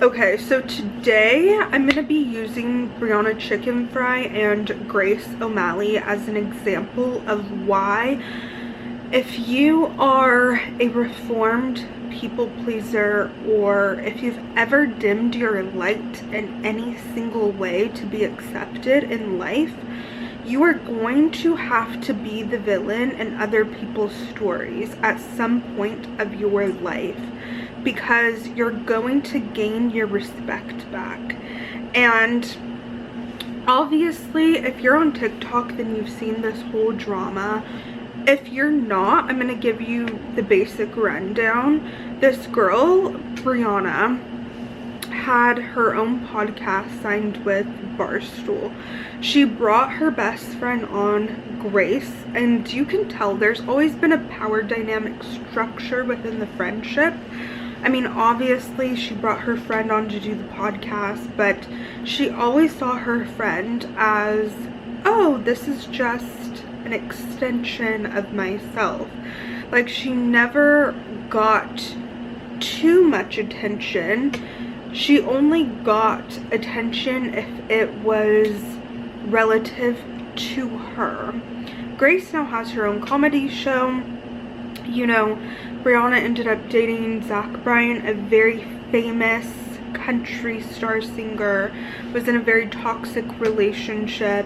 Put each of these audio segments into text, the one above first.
Okay, so today I'm going to be using Brianna and Grace O'Malley as an example of why, if you are a reformed people pleaser, or if you've ever dimmed your light in any single way to be accepted in life, you are going to have to be the villain in other people's stories at some point of your life, because you're going to gain your respect back. And obviously, if you're on TikTok, then you've seen this whole drama. If you're not, I'm gonna give you the basic rundown. This girl, Brianna, had her own podcast signed with Barstool. She brought her best friend on, Grace, and you can tell there's always been a power dynamic structure within the friendship. I mean, obviously she brought her friend on to do the podcast, but she always saw her friend as, oh, this is just an extension of myself. Like, she never got too much attention. She only got attention if it was relative to her. Grace now has her own comedy show. You know, Brianna ended up dating Zach Bryan, a very famous country star singer, was in a very toxic relationship,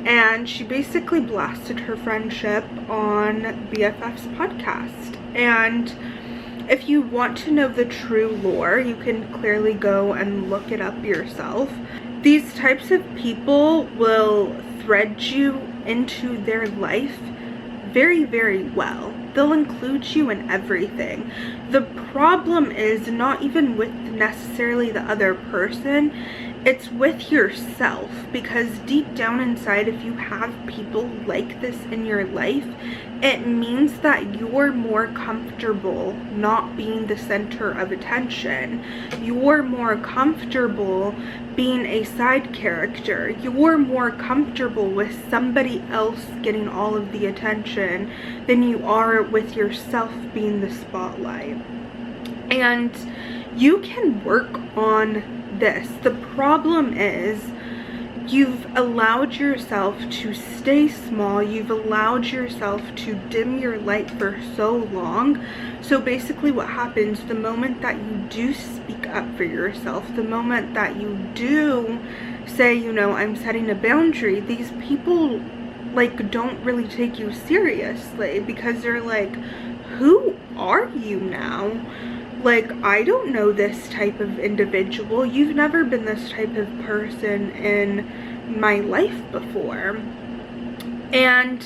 and she basically blasted her friendship on BFF's podcast. And if you want to know the true lore, you can clearly go and look it up yourself. These types of people will thread you into their life very, very well. They'll include you in everything. The problem is not even with necessarily the other person, it's with yourself, because deep down inside, if you have people like this in your life, it means that you're more comfortable not being the center of attention. You're more comfortable being a side character. You're more comfortable with somebody else getting all of the attention than you are with yourself being the spotlight. And you can work on this. The problem is you've allowed yourself to stay small. You've allowed yourself to dim your light for so long. So basically what happens, the moment that you do speak up for yourself, the moment that you do say, you know, I'm setting a boundary, these people like don't really take you seriously, because they're like, who are you now? Like, I don't know this type of individual. You've never been this type of person in my life before. And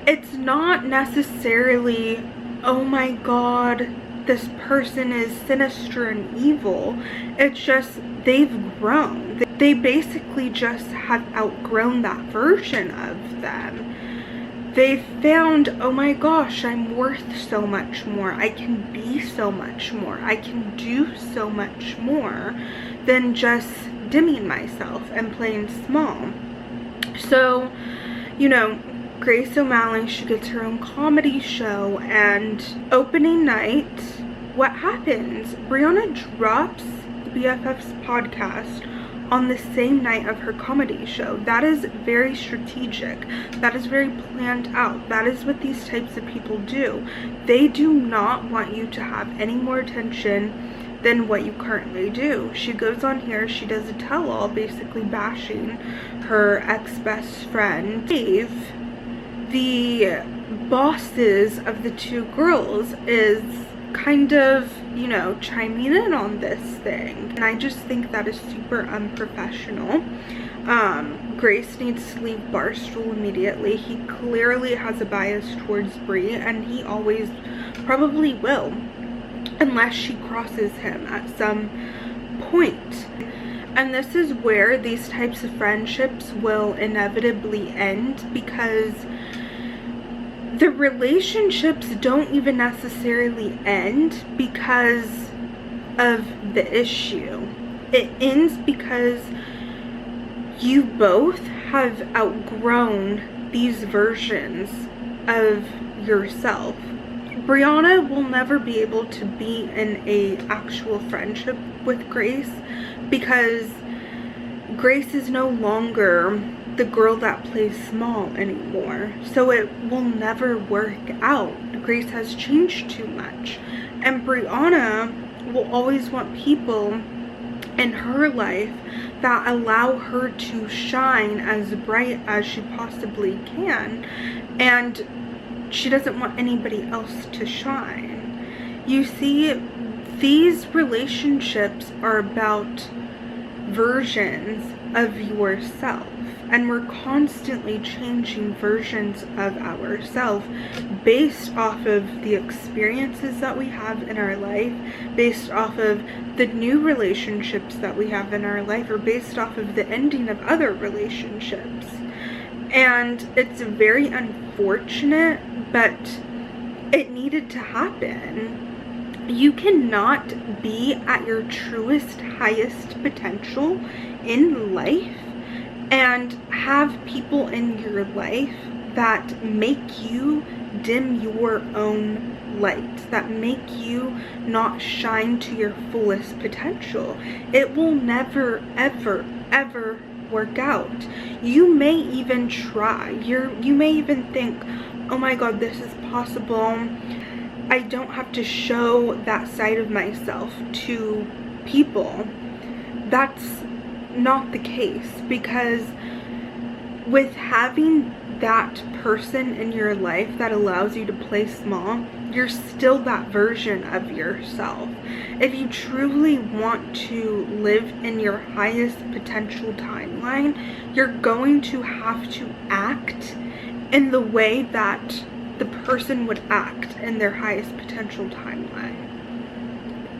it's not necessarily, oh my god, this person is sinister and evil. It's just they've grown. They basically just have outgrown that version of them. They found, oh my gosh, I'm worth so much more. I can be so much more. I can do so much more than just dimming myself and playing small. So, you know, Grace O'Malley, she gets her own comedy show, and opening night, what happens? Brianna drops the BFF's podcast on the same night of her comedy show. That is very strategic. That is very planned out. That is what these types of people do. They do not want you to have any more attention than what you currently do. She goes on here, she does a tell-all basically bashing her ex-best friend. Dave, the bosses of the two girls, is kind of, you know, chiming in on this thing, and I just think that is super unprofessional. Grace needs to leave Barstool immediately. He clearly has a bias towards Bri, and he always probably will, unless she crosses him at some point. And this is where these types of friendships will inevitably end, because the relationships don't even necessarily end because of the issue. It ends because you both have outgrown these versions of yourself. Brianna will never be able to be in a actual friendship with Grace because Grace is no longer the girl that plays small anymore. So it will never work out. Grace has changed too much. And Brianna will always want people in her life that allow her to shine as bright as she possibly can. And she doesn't want anybody else to shine. You see, these relationships are about versions of yourself, and we're constantly changing versions of ourselves based off of the experiences that we have in our life, based off of the new relationships that we have in our life, or based off of the ending of other relationships. And it's very unfortunate, but it needed to happen. You cannot be at your truest, highest potential in life and have people in your life that make you dim your own light, that make you not shine to your fullest potential. It will never, ever, ever work out. You may even try. You may even think, oh my god, this is possible. I don't have to show that side of myself to people. That's not the case, because with having that person in your life that allows you to play small, you're still that version of yourself. If you truly want to live in your highest potential timeline, you're going to have to act in the way that the person would act in their highest potential timeline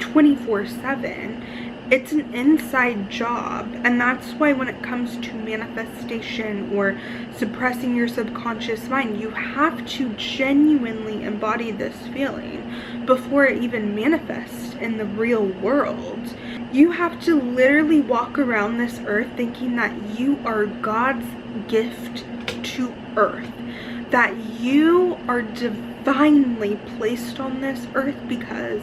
24/7. It's an inside job, and that's why when it comes to manifestation or suppressing your subconscious mind, you have to genuinely embody this feeling before it even manifests in the real world. You have to literally walk around this earth thinking that you are God's gift to earth, that you are divinely placed on this earth because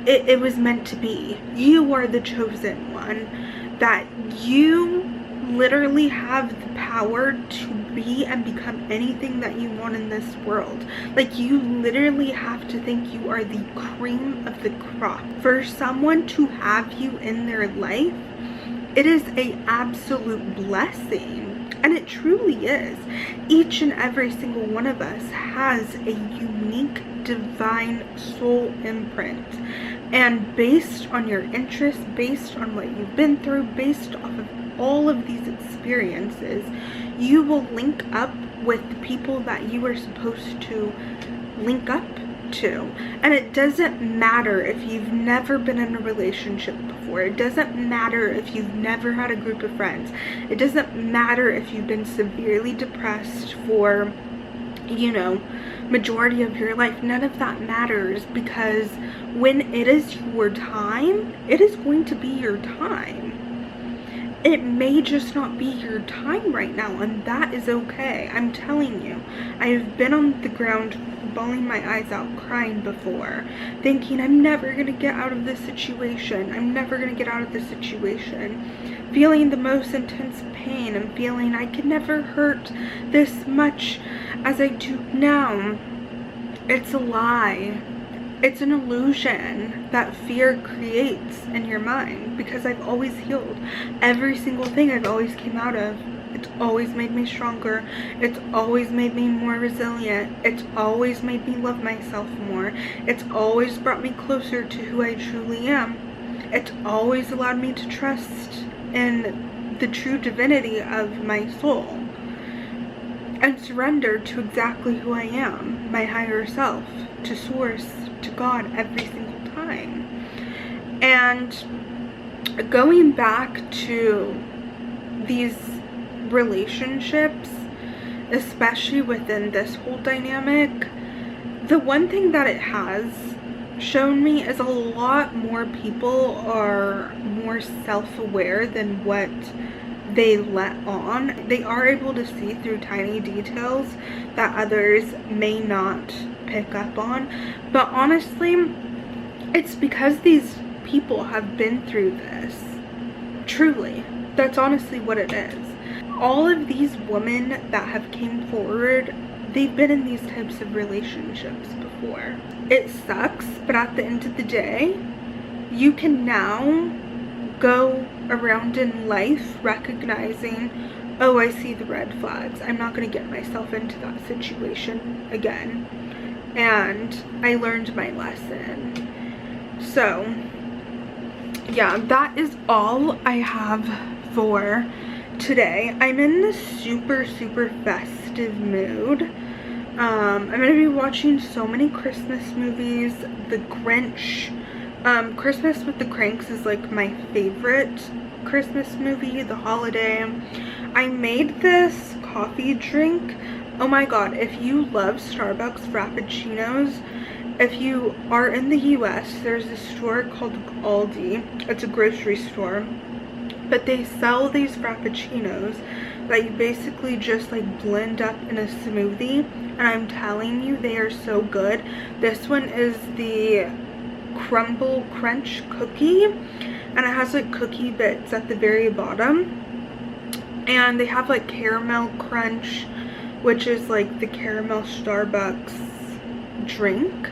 it was meant to be. You are the chosen one, that you literally have the power to be and become anything that you want in this world. Like, you literally have to think you are the cream of the crop. For someone to have you in their life, it is an absolute blessing. And it truly is. Each and every single one of us has a unique divine soul imprint. And based on your interests, based on what you've been through, based off of all of these experiences, you will link up with the people that you are supposed to link up to. And it doesn't matter if you've never been in a relationship before. It doesn't matter if you've never had a group of friends. It doesn't matter if you've been severely depressed for, you know, majority of your life. None of that matters, because when it is your time, it is going to be your time. It may just not be your time right now, and that is okay. I'm telling you, I have been on the ground bawling my eyes out, crying before, thinking I'm never gonna get out of this situation. I'm never gonna get out of this situation. Feeling the most intense pain and feeling I could never hurt this much as I do now. It's a lie. It's an illusion that fear creates in your mind, because I've always healed. Every single thing I've always came out of, it's always made me stronger. It's always made me more resilient. It's always made me love myself more. It's always brought me closer to who I truly am. It's always allowed me to trust in the true divinity of my soul and surrender to exactly who I am, my higher self, to source, to God, every single time. And going back to these relationships, especially within this whole dynamic, the one thing that it has shown me is a lot more people are more self-aware than what they let on. They are able to see through tiny details that others may not pick up on. But honestly, it's because these people have been through this. Truly, that's honestly what it is. All of these women that have came forward, they've been in these types of relationships before. It sucks, but at the end of the day, you can now go around in life recognizing, oh, I see the red flags. I'm not going to get myself into that situation again. And I learned my lesson. So, yeah, that is all I have for today. I'm in this super festive mood. I'm gonna be watching so many Christmas movies. The Grinch, Christmas with the Cranks is like my favorite Christmas movie, the holiday. I made this coffee drink. Oh my god, if you love Starbucks Frappuccinos, if you are in the US, there's a store called Aldi. It's a grocery store, but they sell these Frappuccinos that you basically just like blend up in a smoothie, and I'm telling you, they are so good. This one is the Crumble Crunch cookie, and it has like cookie bits at the very bottom, and they have like Caramel Crunch, which is like the caramel Starbucks drink.